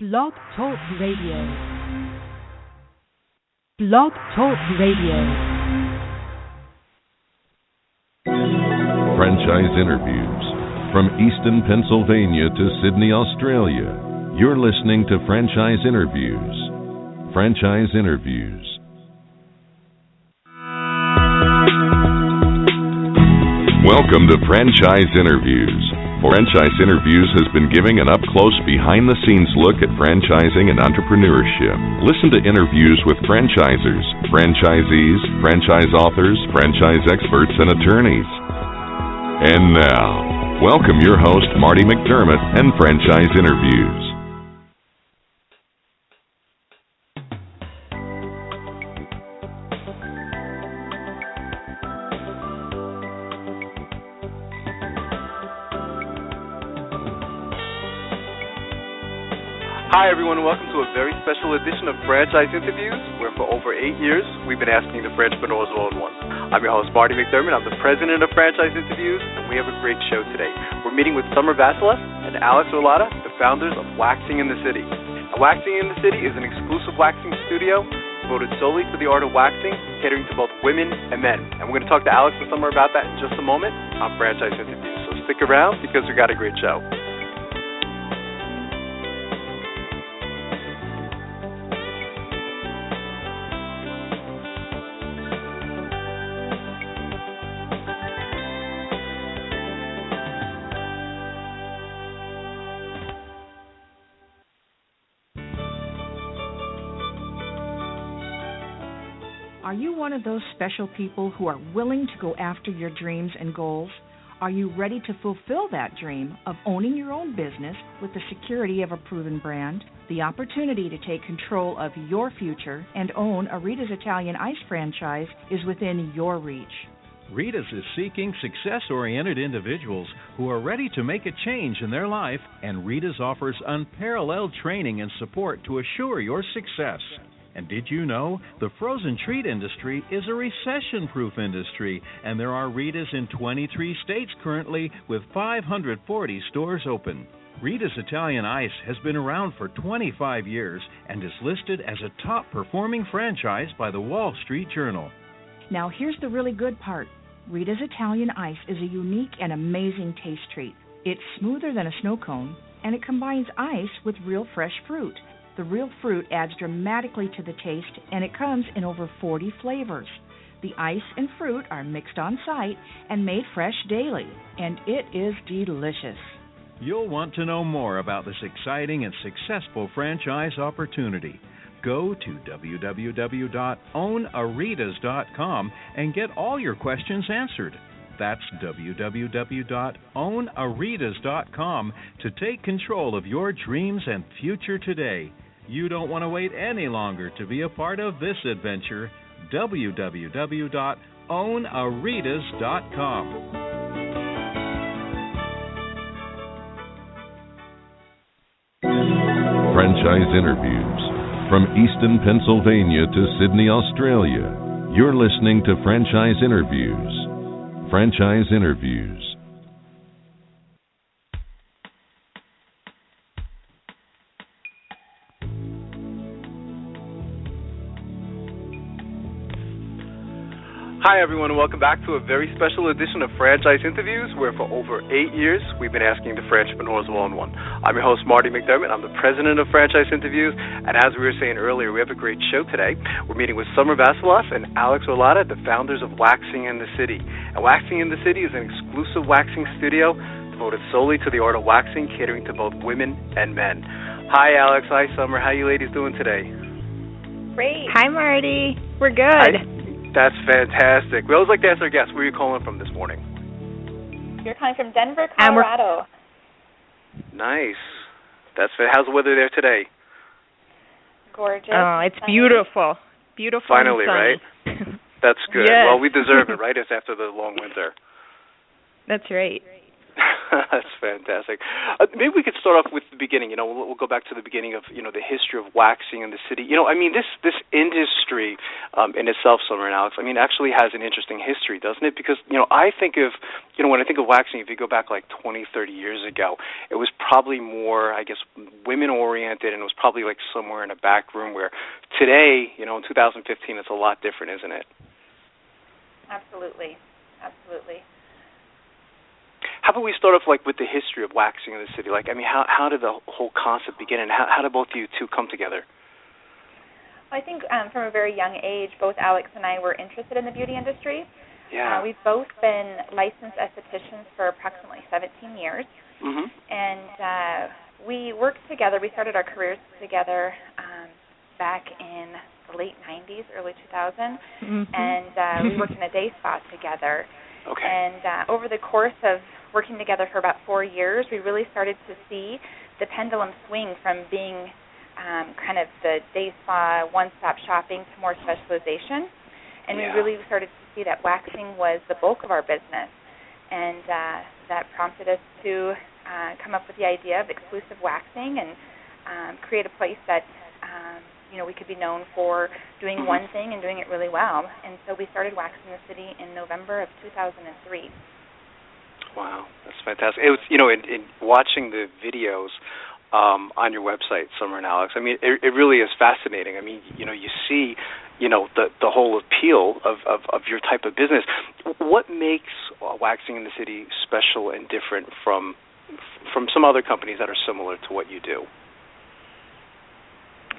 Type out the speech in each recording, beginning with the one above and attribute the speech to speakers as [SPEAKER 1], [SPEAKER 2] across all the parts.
[SPEAKER 1] Blog Talk Radio. Blog Talk Radio.
[SPEAKER 2] Franchise interviews. From Easton, Pennsylvania to Sydney, Australia, you're listening to Franchise Interviews. Franchise Interviews. Welcome to Franchise Interviews. Franchise Interviews has been giving an up-close, behind-the-scenes look at franchising and entrepreneurship. Listen to interviews with franchisers, franchisees, franchise authors, franchise experts, and attorneys. And now, welcome your host, Marty McDermott, and Franchise Interviews.
[SPEAKER 3] Hi everyone, and welcome to a very special edition of Franchise Interviews, where for over 8 years, we've been asking the Franchpreneurs all-in-one. I'm your host, Marty McDermott. I'm the president of Franchise Interviews, and we have a great show today. We're meeting with Vasilas and Arlotta, the founders of Waxing in the City. Now, Waxing in the City is an exclusive waxing studio devoted solely to the art of waxing, catering to both women and men. And we're going to talk to Alex and Summer about that in just a moment on Franchise Interviews. So stick around because we got a great show.
[SPEAKER 1] Are you one of those special people who are willing to go after your dreams and goals? Are you ready to fulfill that dream of owning your own business with the security of a proven brand? The opportunity to take control of your future and own a Rita's Italian Ice franchise is within your reach.
[SPEAKER 4] Rita's is seeking success-oriented individuals who are ready to make a change in their life, and Rita's offers unparalleled training and support to assure your success. And did you know the frozen treat industry is a recession-proof industry, and there are Rita's in 23 states currently with 540 stores open. Rita's Italian Ice has been around for 25 years and is listed as a top-performing franchise by the Wall Street Journal.
[SPEAKER 1] Now here's the really good part. Rita's Italian Ice is a unique and amazing taste treat. It's smoother than a snow cone, and it combines ice with real fresh fruit. The real fruit adds dramatically to the taste, and it comes in over 40 flavors. The ice and fruit are mixed on site and made fresh daily, and it is delicious.
[SPEAKER 4] You'll want to know more about this exciting and successful franchise opportunity. Go to www.ownaritas.com and get all your questions answered. That's www.ownaritas.com to take control of your dreams and future today. You don't want to wait any longer to be a part of this adventure. www.ownaritas.com.
[SPEAKER 2] Franchise interviews. From Easton, Pennsylvania to Sydney, Australia, you're listening to Franchise Interviews. Franchise Interviews.
[SPEAKER 3] Hi everyone, and welcome back to a very special edition of Franchise Interviews, where for over 8 years we've been asking the Franchpreneurs all-in-one. I'm your host, Marty McDermott. I'm the president of Franchise Interviews, and as we were saying earlier, we have a great show today. We're meeting with Vasilas and Arlotta, the founders of Waxing in the City. And Waxing in the City is an exclusive waxing studio devoted solely to the art of waxing, catering to both women and men. Hi Alex, hi Summer, how you ladies doing today?
[SPEAKER 5] Great. Hi Marty, we're good.
[SPEAKER 3] Hi. That's fantastic. We always like to ask our guests, where are you calling from this morning?
[SPEAKER 5] You're calling from Denver, Colorado.
[SPEAKER 3] Nice. How's the weather there today?
[SPEAKER 5] Gorgeous.
[SPEAKER 6] Oh, it's beautiful. Beautiful.
[SPEAKER 3] Finally, right? That's good.
[SPEAKER 6] Yes.
[SPEAKER 3] Well, we deserve it, right? It's after the long winter.
[SPEAKER 6] That's right.
[SPEAKER 3] That's fantastic. Maybe we could start off with the beginning. We'll go back to the beginning of, the history of waxing in the city. This industry in itself, Summer and Alex, actually has an interesting history, doesn't it? Because, I think of, when I think of waxing, if you go back like 20, 30 years ago, it was probably more, I guess, women-oriented, and it was probably like somewhere in a back room, where today, in 2015, it's a lot different, isn't it?
[SPEAKER 5] Absolutely.
[SPEAKER 3] How about we start off with the history of waxing in the city? How did the whole concept begin, and how did both of you two come together?
[SPEAKER 5] I think from a very young age, both Alex and I were interested in the beauty industry.
[SPEAKER 3] Yeah.
[SPEAKER 5] We've both been licensed estheticians for approximately 17 years.
[SPEAKER 3] Mm-hmm.
[SPEAKER 5] And we worked together. We started our careers together back in the late 90s, early 2000s.
[SPEAKER 6] Mm-hmm.
[SPEAKER 5] And we worked in a day spa together.
[SPEAKER 3] Okay.
[SPEAKER 5] And over the course of working together for about 4 years, we really started to see the pendulum swing from being kind of the day spa, one-stop shopping to more specialization. And we really started to see that waxing was the bulk of our business. And that prompted us to come up with the idea of exclusive waxing and create a place that we could be known for doing one thing and doing it really well. And so we started waxing the city in November of 2003.
[SPEAKER 3] Wow, that's fantastic. It was, in watching the videos on your website, Summer and Alex, it really is fascinating. You see, the whole appeal of your type of business. What makes waxing in the city special and different from some other companies that are similar to what you do?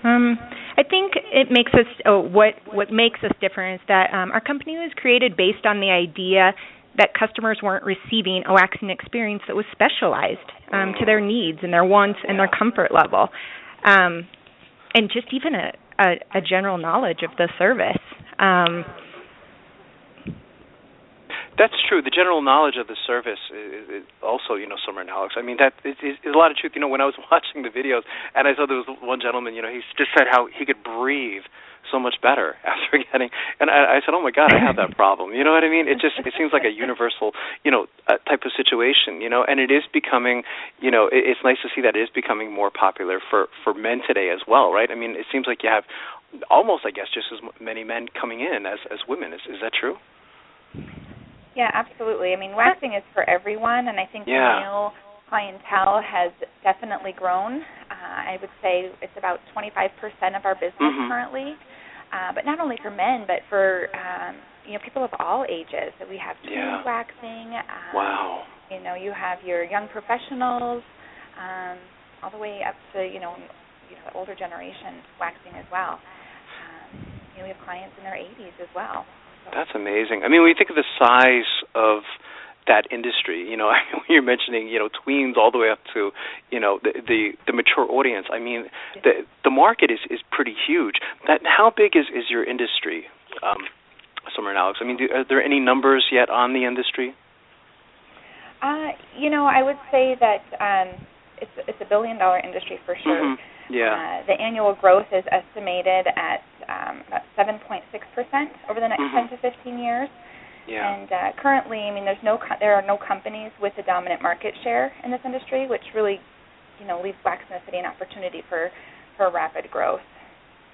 [SPEAKER 6] I think it makes us what makes us different is that our company was created based on the idea that customers weren't receiving a waxing experience that was specialized to their needs and their wants and their comfort level, and just even a general knowledge of the service.
[SPEAKER 3] That's true. The general knowledge of the service is also, Summer and Alex. That is a lot of truth. When I was watching the videos, and I saw there was one gentleman, he just said how he could breathe so much better after getting, and I said, oh my God, I have that problem. You know what I mean? It seems like a universal, type of situation, and it is becoming, it's nice to see that it is becoming more popular for men today as well, right? It seems like you have almost, I guess, just as many men coming in as women. Is that true?
[SPEAKER 5] Yeah, absolutely. Waxing is for everyone, and I think the male clientele has definitely grown. I would say it's about 25% of our business currently, but not only for men, but for people of all ages. So we have tweens waxing.
[SPEAKER 3] Wow.
[SPEAKER 5] You have your young professionals, all the way up to the older generation waxing as well. We have clients in their 80s as well.
[SPEAKER 3] That's amazing. When you think of the size of that industry, when you're mentioning, tweens all the way up to, the mature audience, the market is pretty huge. How big is your industry, Summer and Alex? Are there any numbers yet on the industry?
[SPEAKER 5] I would say that it's $1 billion industry for sure.
[SPEAKER 3] Mm-hmm. Yeah.
[SPEAKER 5] The annual growth is estimated at about 7.6% over the next 10 to 15 years.
[SPEAKER 3] Yeah.
[SPEAKER 5] And currently, there are no companies with a dominant market share in this industry, which really, leaves Wax in the City an opportunity for rapid growth.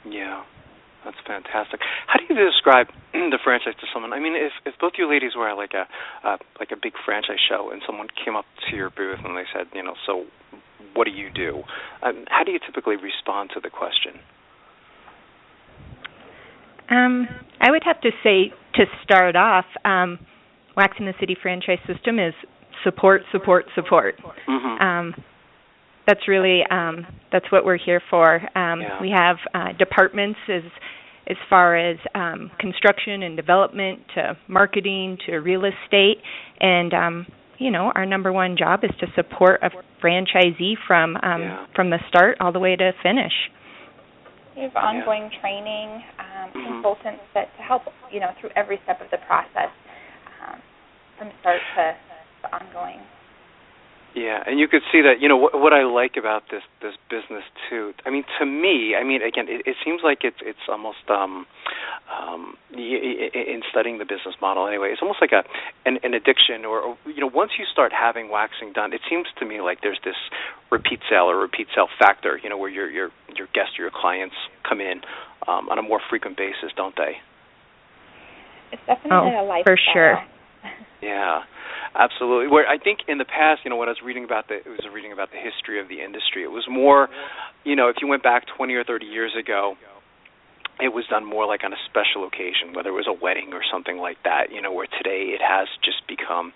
[SPEAKER 3] Yeah. That's fantastic. How do you describe the franchise to someone? If both you ladies were at like a big franchise show and someone came up to your booth and they said, so what do you do? How do you typically respond to the question?
[SPEAKER 6] I would have to say, to start off, Wax in the City franchise system is support.
[SPEAKER 3] Mm-hmm.
[SPEAKER 6] That's really that's what we're here for. We have departments as far as construction and development to marketing to real estate, and our number one job is to support a franchisee from the start all the way to finish.
[SPEAKER 5] We have ongoing training, consultants that to help through every step of the process, from start to ongoing.
[SPEAKER 3] Yeah, and you could see that, what I like about this business too. To me, again, it seems like it's almost in studying the business model anyway. It's almost like an addiction, or once you start having waxing done, it seems to me like there's this repeat sale factor, where your guests or your clients come in on a more frequent basis, don't they?
[SPEAKER 5] It's definitely a lifestyle.
[SPEAKER 6] For sure.
[SPEAKER 3] Yeah, absolutely. Where I think in the past, when I was reading about the history of the industry, it was more, if you went back 20 or 30 years ago, it was done more like on a special occasion, whether it was a wedding or something like that, where today it has just become,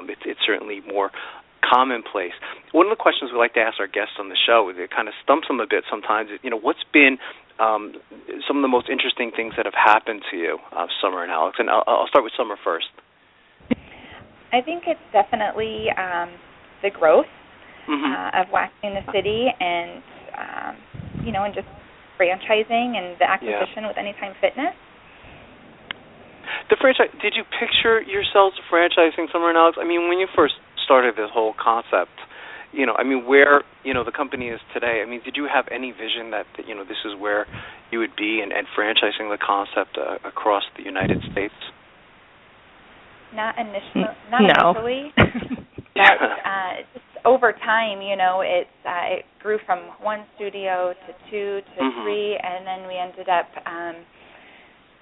[SPEAKER 3] it's certainly more commonplace. One of the questions we like to ask our guests on the show, it kind of stumps them a bit sometimes, what's been some of the most interesting things that have happened to you, Summer and Alex? And I'll start with Summer first.
[SPEAKER 5] I think it's definitely the growth of waxing the city, and and just franchising and the acquisition with Anytime Fitness.
[SPEAKER 3] The franchise. Did you picture yourselves franchising, Summer and Alex? I mean, when you first started this whole concept, where the company is today. I mean, did you have any vision that this is where you would be, and franchising the concept across the United States?
[SPEAKER 5] Not initially. But just over time, it grew from one studio to two to three, and then we ended up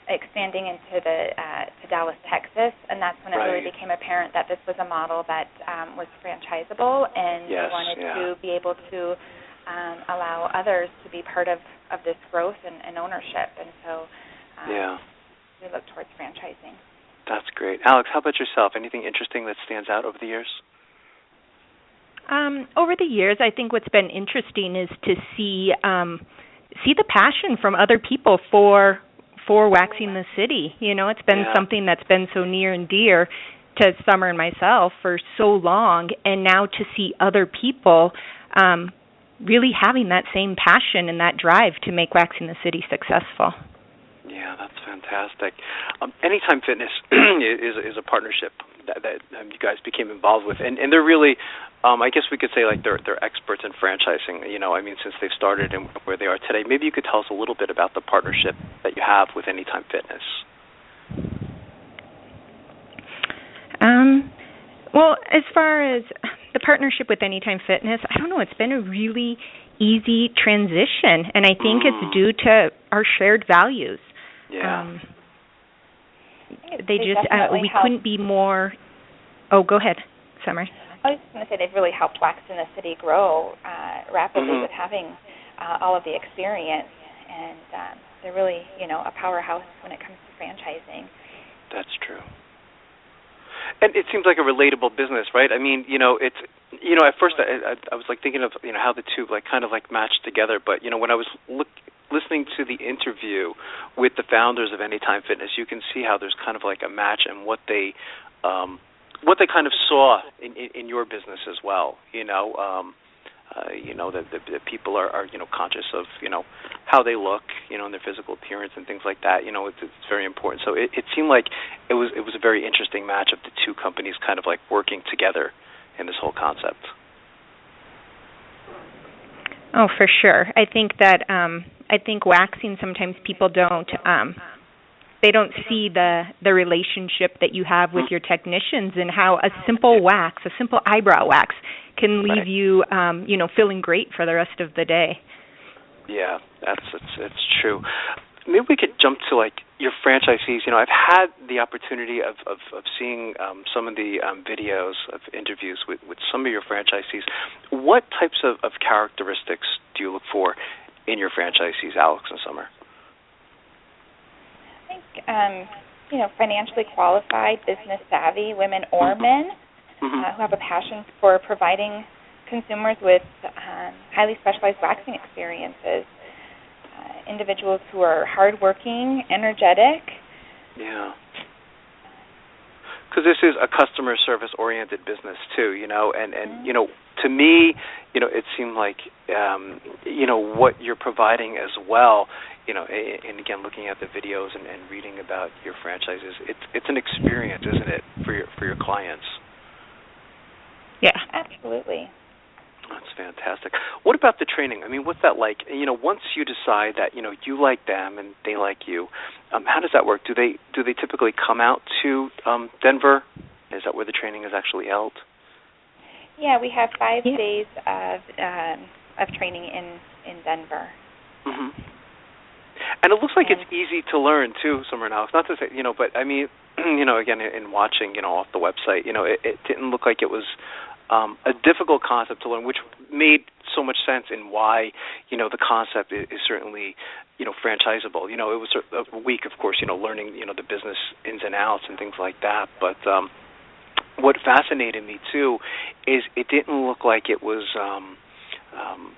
[SPEAKER 5] expanding into to Dallas, Texas, and that's when it really became apparent that this was a model that was franchisable, and we wanted to be able to allow others to be part of this growth and ownership, and so we look towards franchising.
[SPEAKER 3] That's great. Alex, how about yourself? Anything interesting that stands out over the years?
[SPEAKER 6] Over the years, I think what's been interesting is to see the passion from other people for waxing the city. It's been something that's been so near and dear to Summer and myself for so long, and now to see other people really having that same passion and that drive to make waxing the city successful.
[SPEAKER 3] Yeah, that's fantastic. Anytime Fitness is a partnership that you guys became involved with, and they're really, I guess we could say like they're experts in franchising. Since they've started and where they are today. Maybe you could tell us a little bit about the partnership that you have with Anytime Fitness.
[SPEAKER 6] Well, as far as the partnership with Anytime Fitness, I don't know. It's been a really easy transition, and I think it's due to our shared values.
[SPEAKER 3] Yeah.
[SPEAKER 6] We couldn't be more. Oh, go ahead, Summer.
[SPEAKER 5] I was going to say they've really helped Wax in the City grow rapidly with having all of the experience, and they're really, a powerhouse when it comes to franchising.
[SPEAKER 3] That's true. And it seems like a relatable business, right? I mean, it's, at first I was like thinking of, how the two kind of matched together, but when I was listening to the interview with the founders of Anytime Fitness, you can see how there's kind of like a match in what they kind of saw in your business as well. That people are conscious of how they look, and their physical appearance and things like that. It's very important. So it seemed like it was a very interesting match of the two companies kind of like working together in this whole concept.
[SPEAKER 6] Oh, for sure. I think that waxing, sometimes people don't they don't see the relationship that you have with your technicians, and how a simple eyebrow wax can leave you feeling great for the rest of the day.
[SPEAKER 3] Yeah, it's true. Maybe we could jump to your franchisees. I've had the opportunity of seeing some of the videos of interviews with some of your franchisees. What types of characteristics do you look for in your franchisees, Alex and Summer?
[SPEAKER 5] I think, financially qualified, business savvy women or men who have a passion for providing consumers with highly specialized waxing experiences. Individuals who are hardworking, energetic.
[SPEAKER 3] Yeah. Because this is a customer service-oriented business too, and to me, it seemed like, what you're providing as well, and again, looking at the videos and reading about your franchises, it's an experience, isn't it, for your clients?
[SPEAKER 6] Yeah.
[SPEAKER 5] Absolutely.
[SPEAKER 3] That's fantastic. What about the training? I mean, what's that like? Once you decide that you like them and they like you, how does that work? Do they typically come out to Denver? Is that where the training is actually held?
[SPEAKER 5] Yeah, we have 5 days of training in Denver.
[SPEAKER 3] Mm-hmm. And it looks like it's easy to learn too, Summer and Alex. Not to say, but I mean, again, in watching, off the website, it didn't look like it was a difficult concept to learn, which made so much sense in why, the concept is certainly, franchisable. It was a week, of course, learning, the business ins and outs and things like that. But what fascinated me, too, is it didn't look like it was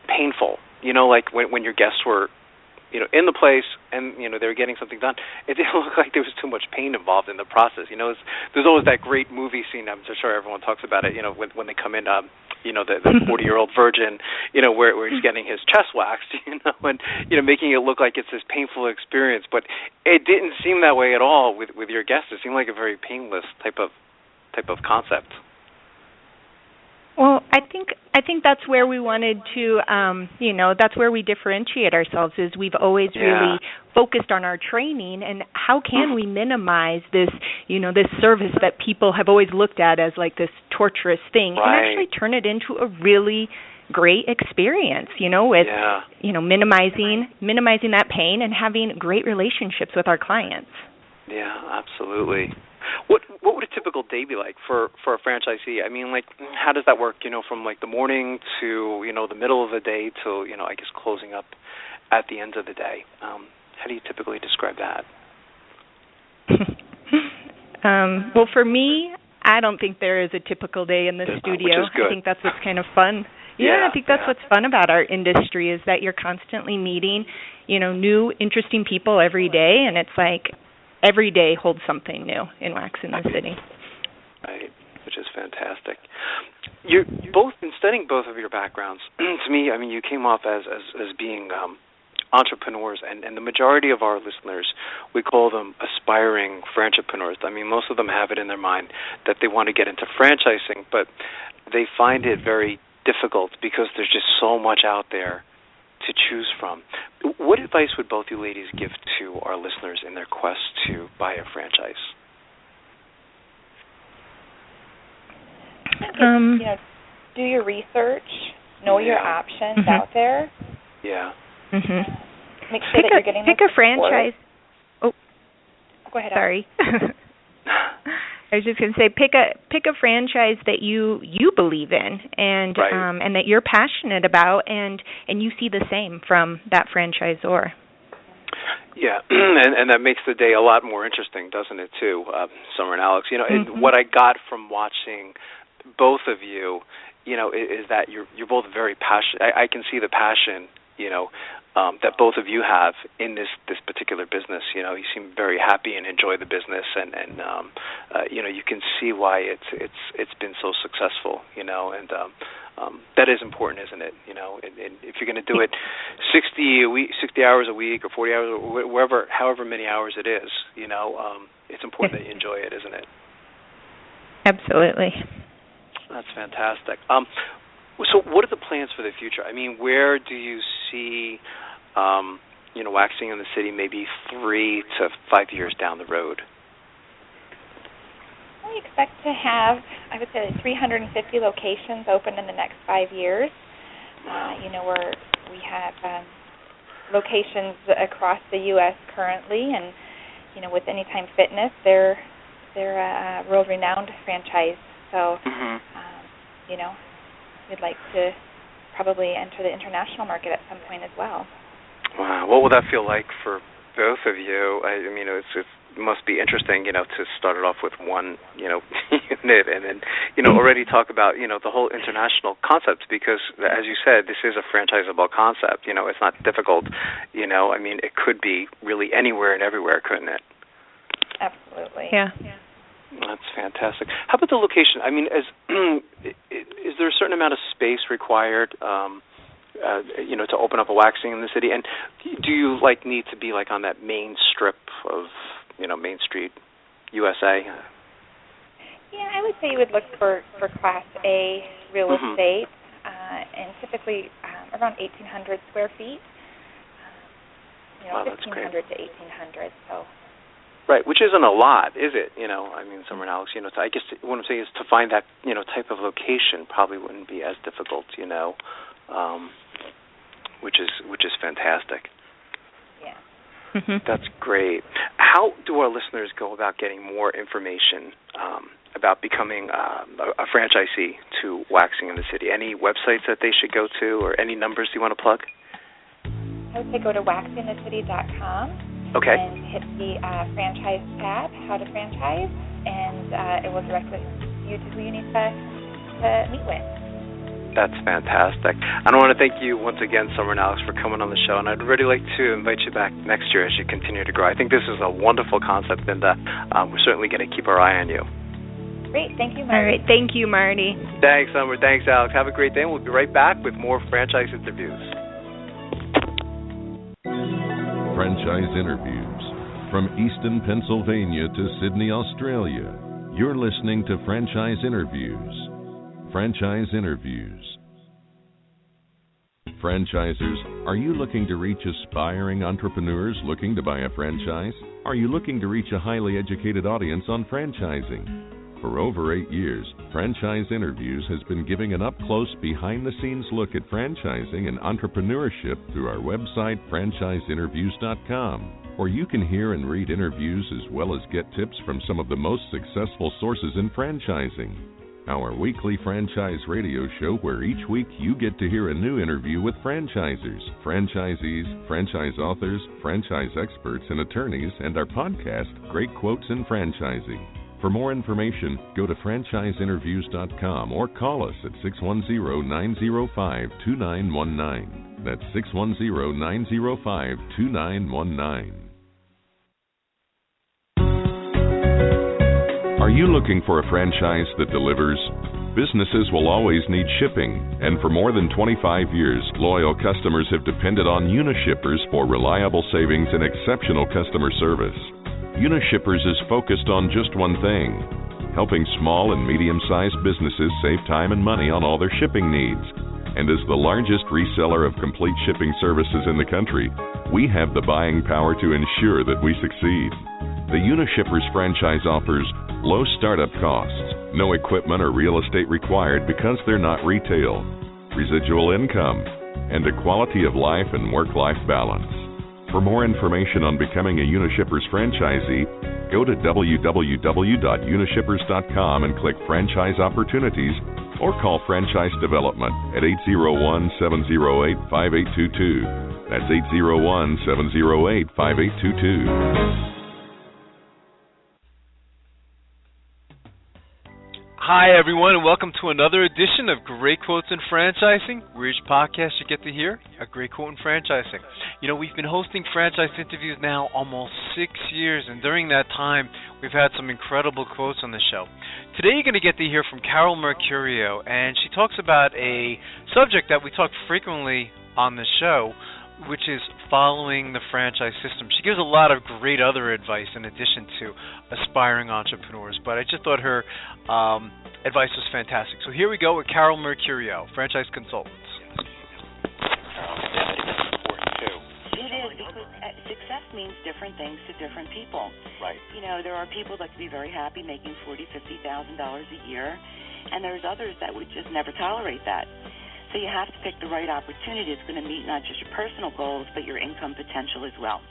[SPEAKER 3] painful. Like when your guests were, in the place and, they were getting something done, it didn't look like there was too much pain involved in the process. There's always that great movie scene, I'm sure everyone talks about it, when they come in, the 40-year-old virgin, where he's getting his chest waxed, and, making it look like it's this painful experience. But it didn't seem that way at all with your guests. It seemed like a very painless type of concept.
[SPEAKER 6] Well, I think that's where we wanted to, that's where we differentiate ourselves. Is we've always really focused on our training and how can we minimize this, this service that people have always looked at as like this torturous thing, and actually turn it into a really great experience, with minimizing that pain and having great relationships with our clients. Yeah,
[SPEAKER 3] absolutely. What would a typical day be like for a franchisee? I mean, like, how does that work, from like the morning to, the middle of the day to, I guess closing up at the end of the day? How do you typically describe that?
[SPEAKER 6] Well, for me, I don't think there is a typical day in the studio.
[SPEAKER 3] Which is good.
[SPEAKER 6] I think that's what's kind of fun. I think that's what's fun about our industry is that you're constantly meeting, new, interesting people every day, and it's like every day holds something new in wax in the city.
[SPEAKER 3] Right, which is fantastic. You're both, in studying both of your backgrounds, to me, I mean, you came off as being entrepreneurs, and the majority of our listeners, we call them aspiring franchipreneurs. I mean, most of them have it in their mind that they want to get into franchising, but they find it very difficult because there's just so much out there to choose from. What advice would both you ladies give to our listeners in their quest to buy a franchise?
[SPEAKER 5] Do your research, know your options out there.
[SPEAKER 3] Yeah.
[SPEAKER 5] Make sure that you're getting
[SPEAKER 6] pick a franchise. Oh,
[SPEAKER 5] go ahead.
[SPEAKER 6] Sorry. I was just going to say, pick a franchise that you believe in and and that you're passionate about, and you see the same from that franchisor.
[SPEAKER 3] Yeah, and that makes the day a lot more interesting, doesn't it, too, Summer and Alex? And what I got from watching both of you, is that you're both very passionate. I can see the passion, that both of you have in this particular business. You seem very happy and enjoy the business, and you can see why it's been so successful. And that is important, isn't it? And if you're going to do it 60 hours a week or 40 hours, or however many hours it is, it's important that you enjoy it, isn't it?
[SPEAKER 6] Absolutely.
[SPEAKER 3] That's fantastic. So what are the plans for the future? I mean, where do you see, waxing in the city maybe 3 to 5 years down the road?
[SPEAKER 5] We expect to have, I would say, 350 locations open in the next 5 years. We have locations across the U.S. currently, and, with Anytime Fitness, they're a world-renowned franchise. So, we'd like to probably enter the international market at some point as well.
[SPEAKER 3] Wow. What will that feel like for both of you? I mean, it must be interesting, to start it off with one, unit and then, already talk about, the whole international concept because, as you said, this is a franchisable concept. It's not difficult. I mean, it could be really anywhere and everywhere, couldn't it?
[SPEAKER 5] Absolutely.
[SPEAKER 6] Yeah.
[SPEAKER 3] That's fantastic. How about the location? I mean, is there a certain amount of space required, to open up a waxing in the city? And do you need to be on that main strip of, Main Street, USA?
[SPEAKER 5] Yeah, I would say you would look for Class A real estate. and typically around 1,800 square feet.
[SPEAKER 3] Wow, that's great.
[SPEAKER 5] 1,500 to 1,800. So.
[SPEAKER 3] Right, which isn't a lot, is it? Summer and Alex, I guess what I'm saying is to find that, type of location probably wouldn't be as difficult, which is fantastic.
[SPEAKER 5] Yeah.
[SPEAKER 3] That's great. How do our listeners go about getting more information about becoming a franchisee to Waxing in the City? Any websites that they should go to, or any numbers you want to plug?
[SPEAKER 5] I would say go to waxingthecity.com.
[SPEAKER 3] Okay.
[SPEAKER 5] And hit the franchise tab, how to franchise, and it will direct you to who you need to meet with.
[SPEAKER 3] That's fantastic. I want to thank you once again, Summer and Alex, for coming on the show, and I'd really like to invite you back next year as you continue to grow. I think this is a wonderful concept, and we're certainly going to keep our eye on you.
[SPEAKER 5] Great. Thank you, Marty.
[SPEAKER 6] All right. Thank you, Marty.
[SPEAKER 3] Thanks, Summer. Thanks, Alex. Have a great day, and we'll be right back with more franchise interviews.
[SPEAKER 2] Franchise interviews. From Easton, Pennsylvania to Sydney, Australia, you're listening to Franchise Interviews. Franchise Interviews. Franchisers, are you looking to reach aspiring entrepreneurs looking to buy a franchise? Are you looking to reach a highly educated audience on franchising? For over 8 years, Franchise Interviews has been giving an up-close, behind-the-scenes look at franchising and entrepreneurship through our website, franchiseinterviews.com, where you can hear and read interviews as well as get tips from some of the most successful sources in franchising. Our weekly franchise radio show where each week you get to hear a new interview with franchisers, franchisees, franchise authors, franchise experts, and attorneys, and our podcast, Great Quotes in Franchising. For more information, go to franchiseinterviews.com or call us at 610-905-2919. That's 610-905-2919. Are you looking for a franchise that delivers? Businesses will always need shipping, and for more than 25 years, loyal customers have depended on Unishippers for reliable savings and exceptional customer service. Unishippers is focused on just one thing, helping small and medium-sized businesses save time and money on all their shipping needs. And as the largest reseller of complete shipping services in the country, we have the buying power to ensure that we succeed. The Unishippers franchise offers low startup costs, no equipment or real estate required because they're not retail, residual income, and a quality of life and work-life balance. For more information on becoming a Unishippers franchisee, go to www.unishippers.com and click Franchise Opportunities or call Franchise Development at 801-708-5822. That's 801-708-5822.
[SPEAKER 3] Hi, everyone, and welcome to another edition of Great Quotes in Franchising, where each podcast you get to hear a great quote in franchising. We've been hosting franchise interviews now almost 6 years, and during that time, we've had some incredible quotes on the show. Today, you're going to get to hear from Karol Mercurio, and she talks about a subject that we talk frequently on the show, which is following the franchise system. She gives a lot of great other advice in addition to aspiring entrepreneurs, but I just thought her advice was fantastic. So here we go with Karol Mercurio, franchise consultant.
[SPEAKER 7] It is, because success means different things to different people.
[SPEAKER 3] Right.
[SPEAKER 7] There are people that could be very happy making $40,000, $50,000 a year, and there's others that would just never tolerate that. So you have to pick the right opportunity. It's going to meet not just your personal goals, but your income potential as well.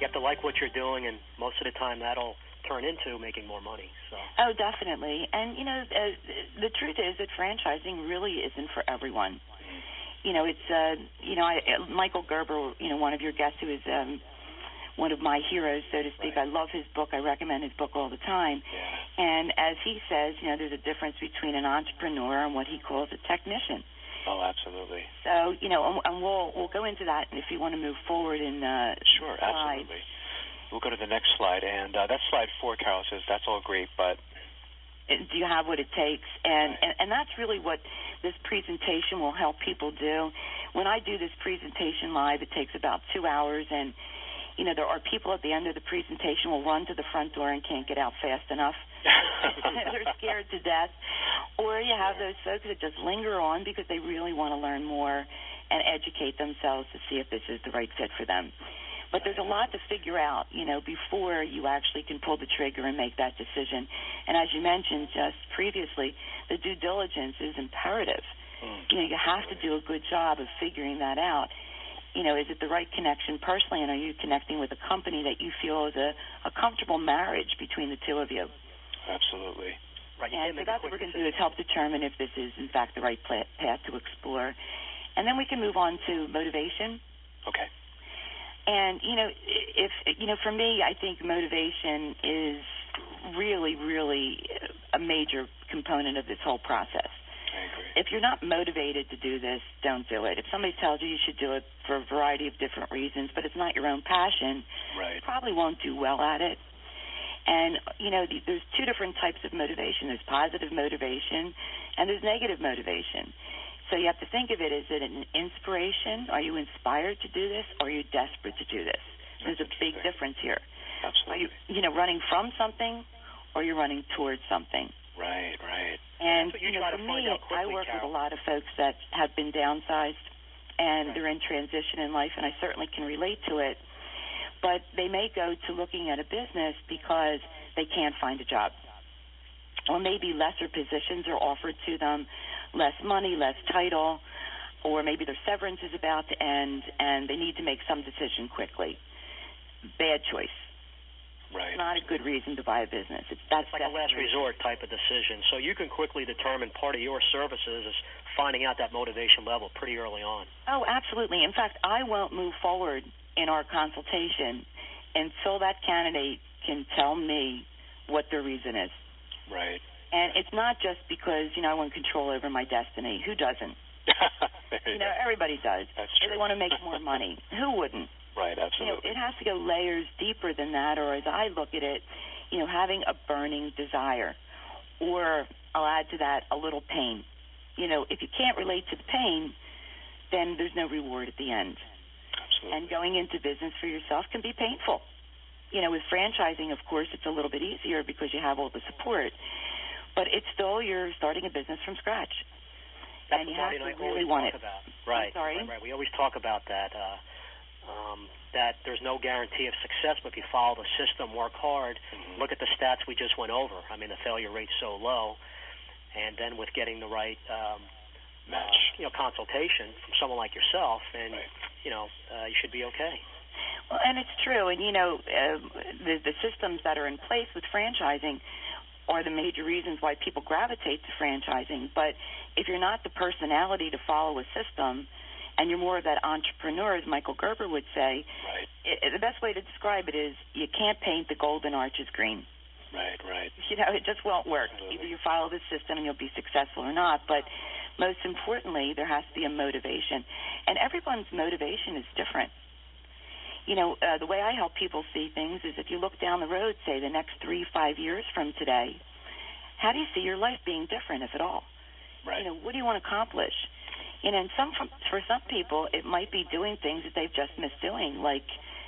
[SPEAKER 8] You have to like what you're doing, and most of the time that'll turn into making more money. So.
[SPEAKER 7] Oh, definitely. And, the truth is that franchising really isn't for everyone. It's, Michael Gerber, one of your guests who is one of my heroes, so to speak.
[SPEAKER 8] Right.
[SPEAKER 7] I love his book. I recommend his book all the time.
[SPEAKER 8] Yeah.
[SPEAKER 7] And as he says, there's a difference between an entrepreneur and what he calls a technician.
[SPEAKER 8] Oh, absolutely.
[SPEAKER 7] So, and we'll go into that if you want to move forward in
[SPEAKER 8] Sure,
[SPEAKER 7] slide.
[SPEAKER 8] absolutely. We'll go to the next slide, and that's slide 4, Karol says, that's all great, but...
[SPEAKER 7] Do you have what it takes? And,
[SPEAKER 8] right.
[SPEAKER 7] and that's really what this presentation will help people do. When I do this presentation live, it takes about 2 hours, and, There are people at the end of the presentation will run to the front door and can't get out fast enough. They're scared to death. Or you have those folks that just linger on because they really want to learn more and educate themselves to see if this is the right fit for them. But there's a lot to figure out, before you actually can pull the trigger and make that decision. And as you mentioned just previously, the due diligence is imperative. You have to do a good job of figuring that out. Is it the right connection personally, and are you connecting with a company that you feel is a comfortable marriage between the two of you?
[SPEAKER 8] Absolutely. Right.
[SPEAKER 7] And so that's what we're going to do, is help determine if this is, in fact, the right path to explore. And then we can move on to motivation.
[SPEAKER 8] Okay.
[SPEAKER 7] And, for me, I think motivation is really, really a major component of this whole process.
[SPEAKER 8] I agree.
[SPEAKER 7] If you're not motivated to do this, don't do it. If somebody tells you should do it for a variety of different reasons, but it's not your own passion,
[SPEAKER 8] right,
[SPEAKER 7] you probably won't do well at it. And, there's two different types of motivation. There's positive motivation and there's negative motivation. So you have to think of it, is it an inspiration? Are you inspired to do this, or are you desperate to do this? There's a big difference here.
[SPEAKER 8] Absolutely.
[SPEAKER 7] Are you, running from something, or you're running towards something?
[SPEAKER 8] Right.
[SPEAKER 7] And, for me, I work with a lot of folks that have been downsized, and they're in transition in life, and I certainly can relate to it. But they may go to looking at a business because they can't find a job. Or maybe lesser positions are offered to them, less money, less title, or maybe their severance is about to end, and they need to make some decision quickly. Bad choice.
[SPEAKER 8] Right.
[SPEAKER 7] It's not a good reason to buy a business. It's
[SPEAKER 8] like a last resort type of decision. So you can quickly determine part of your services is finding out that motivation level pretty early on.
[SPEAKER 7] Oh, absolutely. In fact, I won't move forward in our consultation until that candidate can tell me what their reason is.
[SPEAKER 8] Right.
[SPEAKER 7] And it's not just because, I want control over my destiny. Who doesn't? Everybody does.
[SPEAKER 8] That's true.
[SPEAKER 7] They want to make more money. Who wouldn't?
[SPEAKER 8] Right, absolutely.
[SPEAKER 7] It has to go layers deeper than that, or as I look at it, having a burning desire. Or I'll add to that a little pain. If you can't relate to the pain, then there's no reward at the end.
[SPEAKER 8] Absolutely.
[SPEAKER 7] And going into business for yourself can be painful. With franchising, of course, it's a little bit easier because you have all the support. But it's still, you're starting a business from scratch.
[SPEAKER 8] That's
[SPEAKER 7] and you
[SPEAKER 8] what
[SPEAKER 7] have
[SPEAKER 8] Marty
[SPEAKER 7] to
[SPEAKER 8] and I
[SPEAKER 7] really
[SPEAKER 8] always
[SPEAKER 7] want
[SPEAKER 8] talk
[SPEAKER 7] it.
[SPEAKER 8] About. Right.
[SPEAKER 7] I'm sorry?
[SPEAKER 8] Right. We always talk about that, that there's no guarantee of success, but if you follow the system, work hard, look at the stats we just went over. I mean, the failure rate's so low. And then with getting the right
[SPEAKER 3] match,
[SPEAKER 8] consultation from someone like yourself, and, you should be okay.
[SPEAKER 7] Well, and it's true. And, the systems that are in place with franchising are the major reasons why people gravitate to franchising. But if you're not the personality to follow a system, and you're more of that entrepreneur, as Michael Gerber would say, the best way to describe it is you can't paint the golden arches green.
[SPEAKER 8] Right.
[SPEAKER 7] It just won't work. Either you follow the system and you'll be successful or not. But most importantly, there has to be a motivation. And everyone's motivation is different. The way I help people see things is if you look down the road, say the next 3-5 years from today, how do you see your life being different, if at all?
[SPEAKER 8] Right.
[SPEAKER 7] What do you want to accomplish? And for some people, it might be doing things that they've just missed doing, like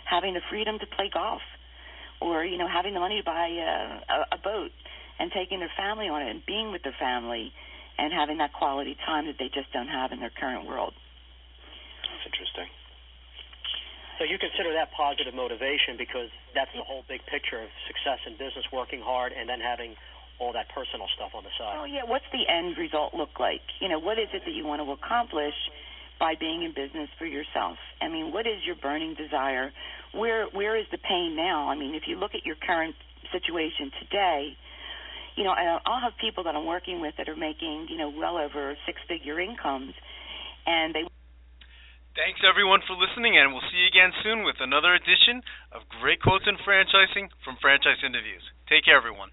[SPEAKER 7] having the freedom to play golf, or having the money to buy a boat and taking their family on it and being with their family and having that quality time that they just don't have in their current world.
[SPEAKER 8] That's interesting. So you consider that positive motivation because that's the whole big picture of success in business, working hard, and then having all that personal stuff on the side.
[SPEAKER 7] Oh, yeah. What's the end result look like? What is it that you want to accomplish by being in business for yourself? I mean, what is your burning desire? Where is the pain now? I mean, if you look at your current situation today, I'll have people that I'm working with that are making, well over six-figure incomes, and they...
[SPEAKER 3] Thanks, everyone, for listening, and we'll see you again soon with another edition of Great Quotes in Franchising from Franchise Interviews. Take care, everyone.